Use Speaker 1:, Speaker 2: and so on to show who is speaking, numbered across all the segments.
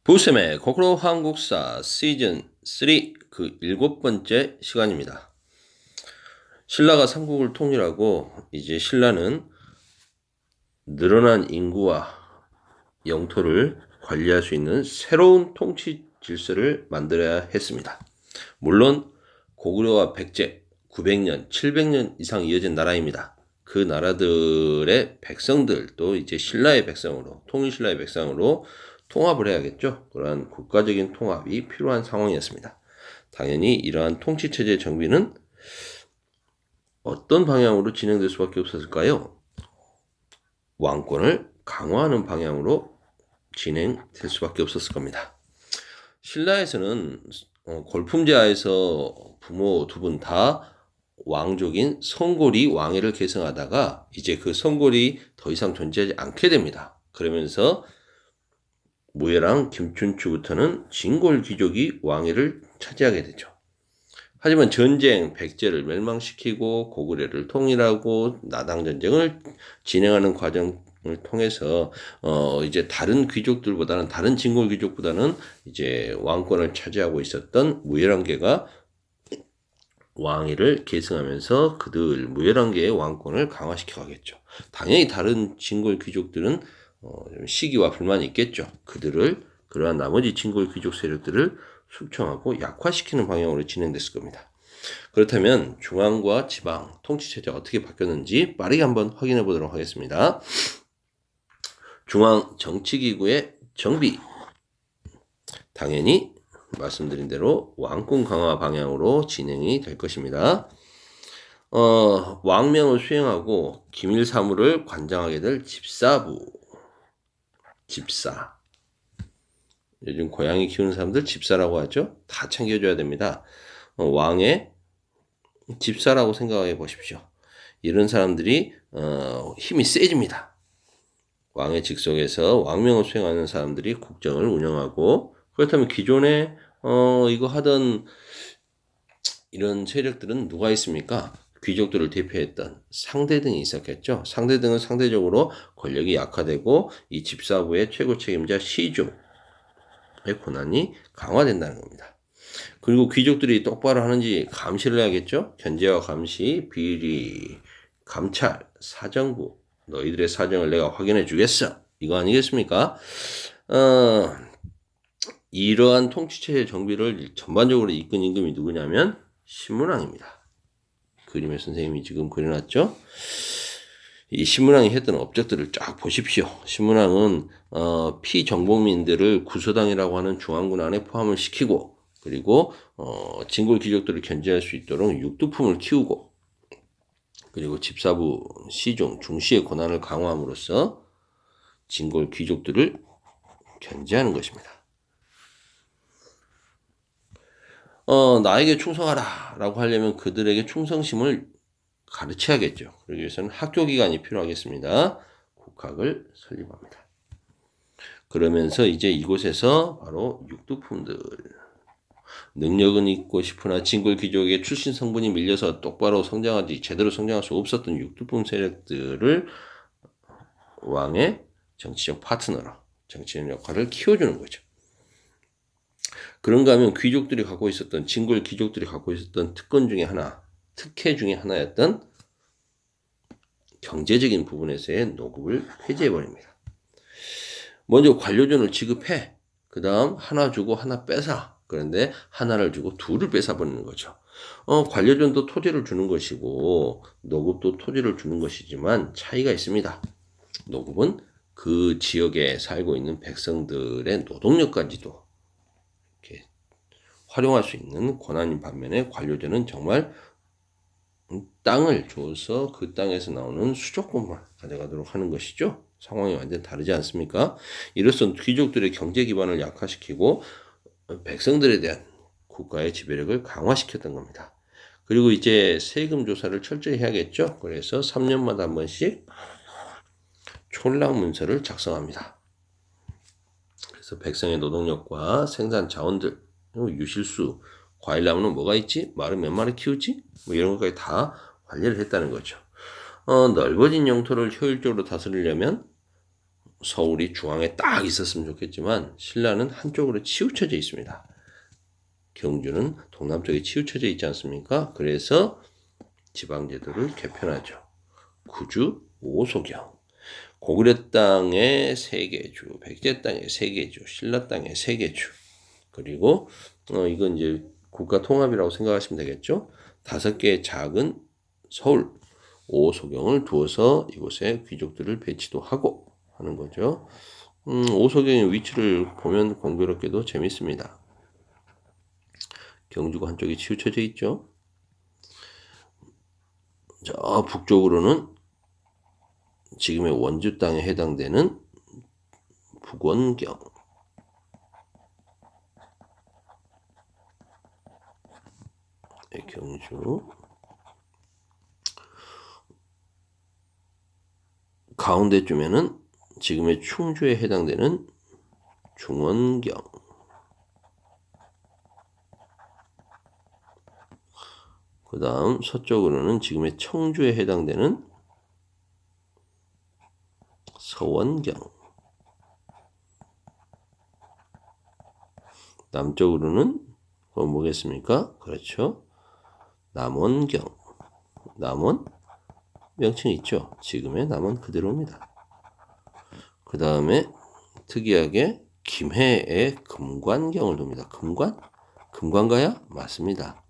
Speaker 1: 부쌤의 코코로 한국사 시즌 3 그 7번째 시간입니다. 신라가 삼국을 통일하고 이제 신라는 늘어난 인구와 영토를 관리할 수 있는 새로운 통치 질서를 만들어야 했습니다. 물론 고구려와 백제 900년, 700년 이상 이어진 나라입니다. 그 나라들의 백성들도 이제 신라의 백성으로, 통일신라의 백성으로 통합을 해야겠죠. 그러한 국가적인 통합이 필요한 상황이었습니다. 당연히 이러한 통치체제 정비는 어떤 방향으로 진행될 수밖에 없었을까요? 왕권을 강화하는 방향으로 진행될 수밖에 없었을 겁니다. 신라에서는 골품제하에서 부모 두 분 다 왕족인 성골이 왕위를 계승하다가 이제 그 성골이 더 이상 존재하지 않게 됩니다. 그러면서 무예랑 김춘추부터는 진골 귀족이 왕위를 차지하게 되죠. 하지만 전쟁, 백제를 멸망시키고 고구려를 통일하고 나당 전쟁을 진행하는 과정을 통해서 이제 다른 귀족들보다는 다른 진골 귀족보다는 이제 왕권을 차지하고 있었던 무예랑계가 왕위를 계승하면서 그들 무예랑계의 왕권을 강화시켜 가겠죠. 당연히 다른 진골 귀족들은 시기와 불만이 있겠죠. 그러한 나머지 진골 귀족 세력들을 숙청하고 약화시키는 방향으로 진행됐을 겁니다. 그렇다면 중앙과 지방 통치체제가 어떻게 바뀌었는지 빠르게 한번 확인해 보도록 하겠습니다. 중앙 정치기구의 정비. 당연히 말씀드린 대로 왕권 강화 방향으로 진행이 될 것입니다. 왕명을 수행하고 기밀 사무를 관장하게 될 집사부. 집사. 요즘 고양이 키우는 사람들 집사라고 하죠. 다 챙겨줘야 됩니다. 왕의 집사라고 생각해 보십시오. 이런 사람들이 힘이 세집니다. 왕의 직속에서 왕명을 수행하는 사람들이 국정을 운영하고, 그렇다면 기존에 이거 하던 이런 세력들은 누가 있습니까? 귀족들을 대표했던 상대등이 있었겠죠. 상대등은 상대적으로 권력이 약화되고 이 집사부의 최고 책임자 시중의 권한이 강화된다는 겁니다. 그리고 귀족들이 똑바로 하는지 감시를 해야겠죠. 견제와 감시, 비리, 감찰, 사정부, 너희들의 사정을 내가 확인해 주겠어. 이거 아니겠습니까? 이러한 통치체제 정비를 전반적으로 이끈 임금이 누구냐면 신문왕입니다. 그림에 선생님이 지금 그려놨죠. 이 신문왕이 했던 업적들을 쫙 보십시오. 신문왕은 피정복민들을 구서당이라고 하는 중앙군 안에 포함을 시키고, 그리고 진골 귀족들을 견제할 수 있도록 육두품을 키우고, 그리고 집사부, 시중, 중시의 권한을 강화함으로써 진골 귀족들을 견제하는 것입니다. 나에게 충성하라 라고 하려면 그들에게 충성심을 가르쳐야겠죠. 그러기 위해서는 학교기관이 필요하겠습니다. 국학을 설립합니다. 그러면서 이제 이곳에서 바로 육두품들, 능력은 있고 싶으나 진골 귀족의 출신 성분이 밀려서 똑바로 제대로 성장할 수 없었던 육두품 세력들을 왕의 정치적 파트너로 정치적 역할을 키워주는 거죠. 그런가 하면 진골 귀족들이 갖고 있었던 특권 중에 하나, 특혜 중에 하나였던 경제적인 부분에서의 노급을 폐지해버립니다. 먼저 관료존을 지급해. 그 다음 하나 주고 하나 뺏어. 그런데 하나를 주고 둘을 뺏어버리는 거죠. 관료존도 토지를 주는 것이고 노급도 토지를 주는 것이지만 차이가 있습니다. 노급은 그 지역에 살고 있는 백성들의 노동력까지도 이렇게 활용할 수 있는 권한인 반면에 관료존은 정말 땅을 줘서 그 땅에서 나오는 수조권만 가져가도록 하는 것이죠. 상황이 완전 다르지 않습니까? 이로써 귀족들의 경제 기반을 약화시키고 백성들에 대한 국가의 지배력을 강화시켰던 겁니다. 그리고 이제 세금 조사를 철저히 해야겠죠. 그래서 3년마다 한 번씩 촌락문서를 작성합니다. 그래서 백성의 노동력과 생산 자원들, 유실수, 과일 나무는 뭐가 있지? 말은 몇 마리 키우지? 뭐 이런 것까지 다 관리를 했다는 거죠. 넓어진 영토를 효율적으로 다스리려면 서울이 중앙에 딱 있었으면 좋겠지만 신라는 한쪽으로 치우쳐져 있습니다. 경주는 동남쪽에 치우쳐져 있지 않습니까? 그래서 지방제도를 개편하죠. 구주, 오소경, 고구려 땅의 세계주, 백제 땅의 세계주, 신라 땅의 세계주, 그리고 이건 이제 국가 통합이라고 생각하시면 되겠죠. 5개의 작은 서울, 오소경을 두어서 이곳에 귀족들을 배치도 하고 하는 거죠. 오소경의 위치를 보면 공교롭게도 재밌습니다. 경주가 한쪽이 치우쳐져 있죠. 저 북쪽으로는 지금의 원주 땅에 해당되는 북원경, 경주, 가운데쯤에는 지금의 충주에 해당되는 중원경, 그 다음 서쪽으로는 지금의 청주에 해당되는 서원경, 남쪽으로는 뭐겠습니까? 그렇죠. 남원경. 남원 명칭이 있죠. 지금의 남원 그대로입니다. 그 다음에 특이하게 김해의 금관경을 둡니다. 금관? 금관가야? 맞습니다.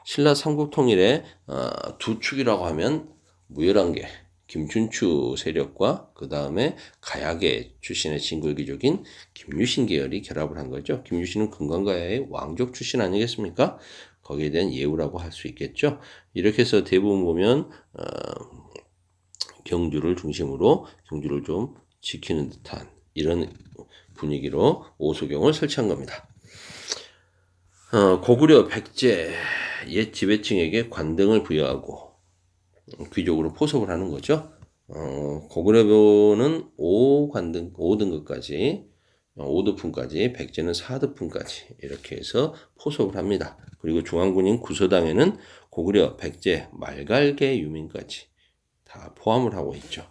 Speaker 1: 신라 삼국통일의 두 축이라고 하면 무열한계 김춘추 세력과 그 다음에 가야계 출신의 진골귀족인 김유신 계열이 결합을 한 거죠. 김유신은 금관가야의 왕족 출신 아니겠습니까? 거기에 대한 예우라고 할 수 있겠죠. 이렇게 해서 대부분 보면 경주를 중심으로 경주를 좀 지키는 듯한 이런 분위기로 오소경을 설치한 겁니다. 고구려 백제 옛 지배층에게 관등을 부여하고 귀족으로 포섭을 하는 거죠. 고구려는 5등급까지 5도품까지, 백제는 4도품까지 이렇게 해서 포섭을 합니다. 그리고 중앙군인 구서당에는 고구려, 백제, 말갈계 유민까지 다 포함을 하고 있죠.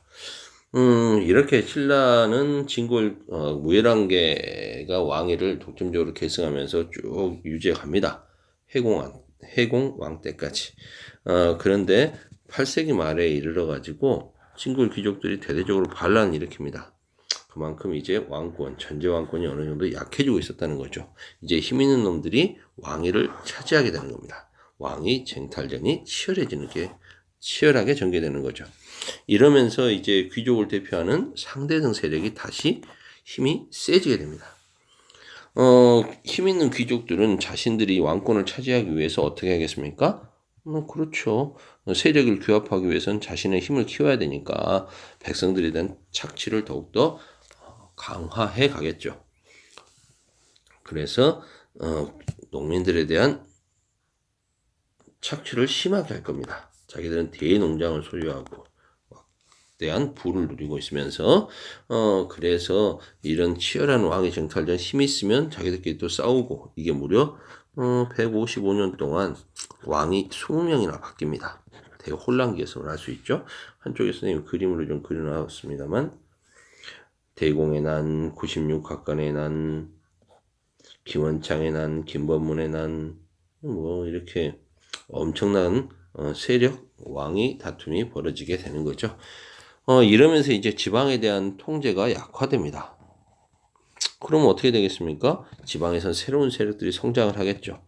Speaker 1: 이렇게 신라는 진골 무열한계가 왕위를 독점적으로 계승하면서 쭉 유지해 갑니다. 해공왕 때까지. 그런데 8세기 말에 이르러 가지고 진골 귀족들이 대대적으로 반란을 일으킵니다. 그만큼 이제 왕권, 전제 왕권이 어느 정도 약해지고 있었다는 거죠. 이제 힘 있는 놈들이 왕위를 차지하게 되는 겁니다. 왕위 쟁탈전이 치열하게 전개되는 거죠. 이러면서 이제 귀족을 대표하는 상대성 세력이 다시 힘이 세지게 됩니다. 힘 있는 귀족들은 자신들이 왕권을 차지하기 위해서 어떻게 하겠습니까? 그렇죠. 세력을 규합하기 위해서는 자신의 힘을 키워야 되니까 백성들에 대한 착취를 더욱더 강화해 가겠죠. 그래서 농민들에 대한 착취를 심하게 할 겁니다. 자기들은 대농장을 소유하고 대한 부를 누리고 있으면서 그래서 이런 치열한 왕의 정탈전 힘이 있으면 자기들끼리 또 싸우고 이게 무려 155년 동안 왕이 20명이나 바뀝니다. 대혼란 계승을 할 수 있죠. 한쪽에 선생님 그림으로 좀 그려놨습니다만 대공의 난, 96각간의 난, 김원창의 난, 김범문의 난, 뭐 이렇게 엄청난 세력, 왕이 다툼이 벌어지게 되는 거죠. 이러면서 이제 지방에 대한 통제가 약화됩니다. 그럼 어떻게 되겠습니까? 지방에선 새로운 세력들이 성장을 하겠죠.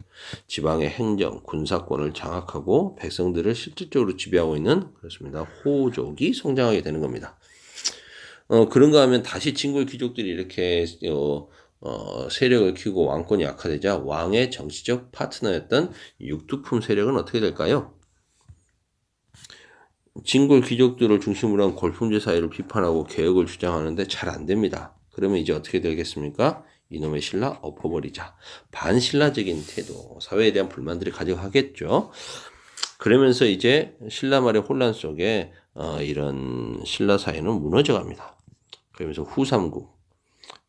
Speaker 1: 지방의 행정, 군사권을 장악하고 백성들을 실질적으로 지배하고 있는 그렇습니다. 호족이 성장하게 되는 겁니다. 그런가 하면 다시 진골 귀족들이 이렇게 세력을 키우고 왕권이 약화되자 왕의 정치적 파트너였던 육두품 세력은 어떻게 될까요? 진골 귀족들을 중심으로 한 골품제 사회를 비판하고 개혁을 주장하는데 잘 안 됩니다. 그러면 이제 어떻게 되겠습니까? 이놈의 신라 엎어버리자. 반신라적인 태도, 사회에 대한 불만들이 가져가겠죠. 그러면서 이제 신라 말의 혼란 속에 이런 신라 사회는 무너져갑니다. 그러면서 후삼국,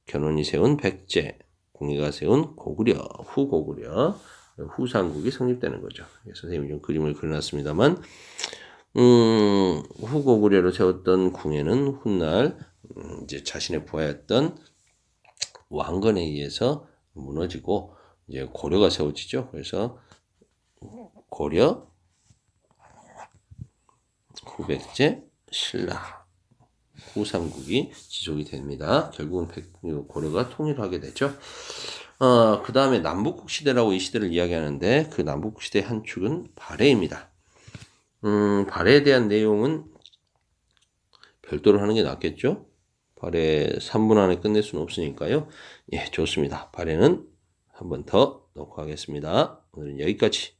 Speaker 1: 견훤이 세운 백제, 공의가 세운 고구려, 후고구려, 후삼국이 성립되는 거죠. 선생님이 좀 그림을 그려놨습니다만 후고구려로 세웠던 궁에는 훗날 이제 자신의 부하였던 왕건에 의해서 무너지고 이제 고려가 세워지죠. 그래서 고려, 후백제, 신라, 후삼국이 지속이 됩니다. 결국은 고려가 통일을 하게 되죠. 그 다음에 남북국 시대라고 이 시대를 이야기하는데 그 남북국 시대의 한 축은 발해입니다. 발해에 대한 내용은 별도로 하는 게 낫겠죠? 발해 3분 안에 끝낼 수는 없으니까요. 예, 좋습니다. 발해는 한 번 더 넣고 하겠습니다. 오늘은 여기까지.